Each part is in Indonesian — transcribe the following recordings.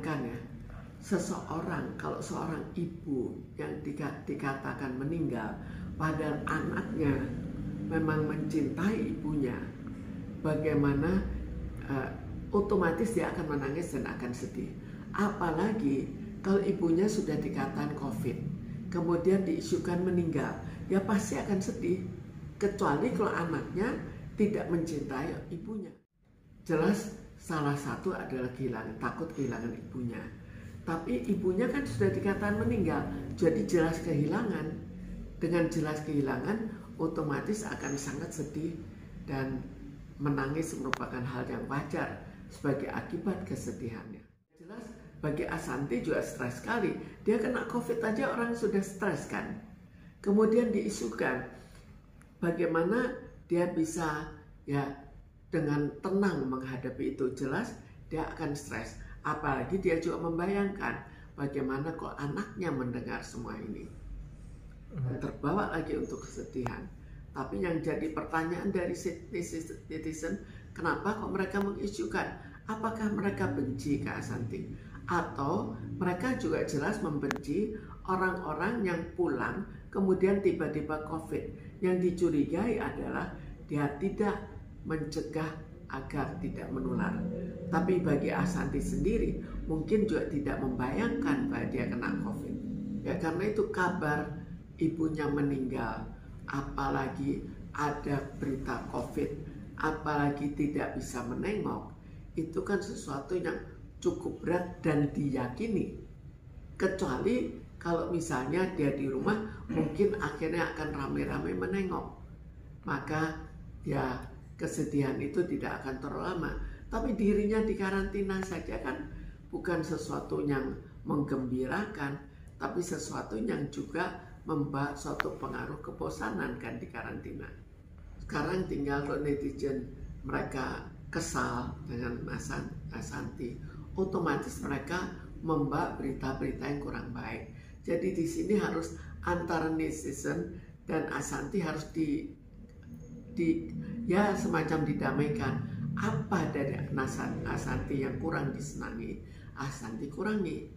bayangkan ya, kalau seorang ibu yang dikatakan meninggal, padahal anaknya memang mencintai ibunya, bagaimana otomatis dia akan menangis dan akan sedih. Apalagi kalau ibunya sudah dikatakan COVID, kemudian diisukan meninggal, ya pasti akan sedih. Kecuali kalau anaknya tidak mencintai ibunya. Jelas salah satu adalah takut kehilangan ibunya. Tapi ibunya kan sudah dikatakan meninggal, jadi jelas kehilangan. Dengan jelas kehilangan, otomatis akan sangat sedih dan menangis merupakan hal yang wajar sebagai akibat kesedihannya. Jelas bagi Ashanty juga stres sekali. Dia kena COVID aja orang sudah stres kan. Kemudian diisukan, bagaimana dia bisa ya dengan tenang menghadapi itu. Jelas dia akan stres. Apalagi dia juga membayangkan bagaimana kalau anaknya mendengar semua ini. Dan terbawa lagi untuk kesedihan. Tapi yang jadi pertanyaan dari netizen, kenapa kok mereka mengisukan? Apakah mereka benci ke Ashanty? Atau mereka juga jelas membenci orang-orang yang pulang kemudian tiba-tiba COVID. Yang dicurigai adalah dia tidak mencegah agar tidak menular. Tapi bagi Ashanty sendiri mungkin juga tidak membayangkan bahwa dia kena COVID. Ya karena itu kabar ibunya meninggal, apalagi ada berita COVID, apalagi tidak bisa menengok, itu kan sesuatu yang cukup berat dan diyakini. Kecuali kalau misalnya dia di rumah, mungkin akhirnya akan rame-rame menengok. Maka ya kesedihan itu tidak akan terlalu lama. Tapi dirinya di karantina saja kan bukan sesuatu yang menggembirakan, tapi sesuatu yang juga membawa suatu pengaruh kebosanan kan di karantina. Sekarang tinggal kalau netizen mereka kesal dengan Ashanty, otomatis mereka membawa berita-berita yang kurang baik. Jadi di sini harus antara netizen dan Ashanty harus ya semacam didamaikan. Apa dari Ashanty yang kurang disenangi, Ashanty kurangi.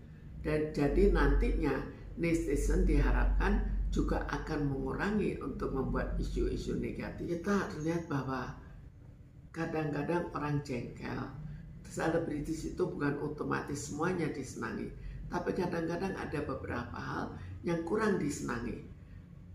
Dan jadi nantinya netizen diharapkan juga akan mengurangi untuk membuat isu-isu negatif. Kita lihat bahwa kadang-kadang orang jengkel, selebritis itu bukan otomatis semuanya disenangi, tapi kadang-kadang ada beberapa hal yang kurang disenangi.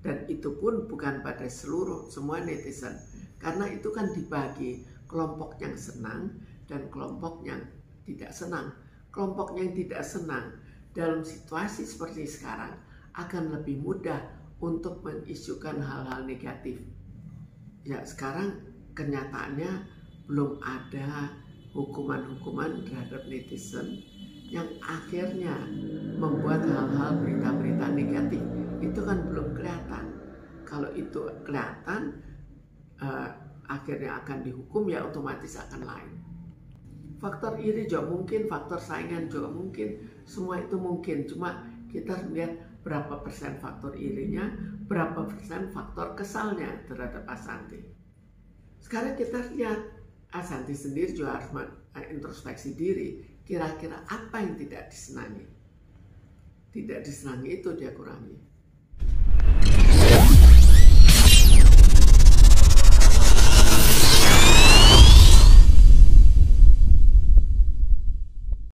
Dan itu pun bukan pada semua netizen, karena itu kan dibagi kelompok yang senang dan kelompok yang tidak senang. Kelompok yang tidak senang dalam situasi seperti sekarang akan lebih mudah untuk mengisukan hal-hal negatif. Ya sekarang kenyataannya belum ada hukuman-hukuman terhadap netizen yang akhirnya membuat hal-hal berita-berita negatif. Itu kan belum kelihatan. Kalau itu kelihatan akhirnya akan dihukum, ya otomatis akan lain. Faktor iri juga mungkin, faktor saingan juga mungkin, semua itu mungkin. Cuma kita lihat berapa persen faktor irinya, berapa persen faktor kesalnya terhadap Ashanty. Sekarang kita lihat Ashanty sendiri juga harus introspeksi diri. Kira-kira apa yang tidak disenangi? Tidak disenangi itu dia kurangi.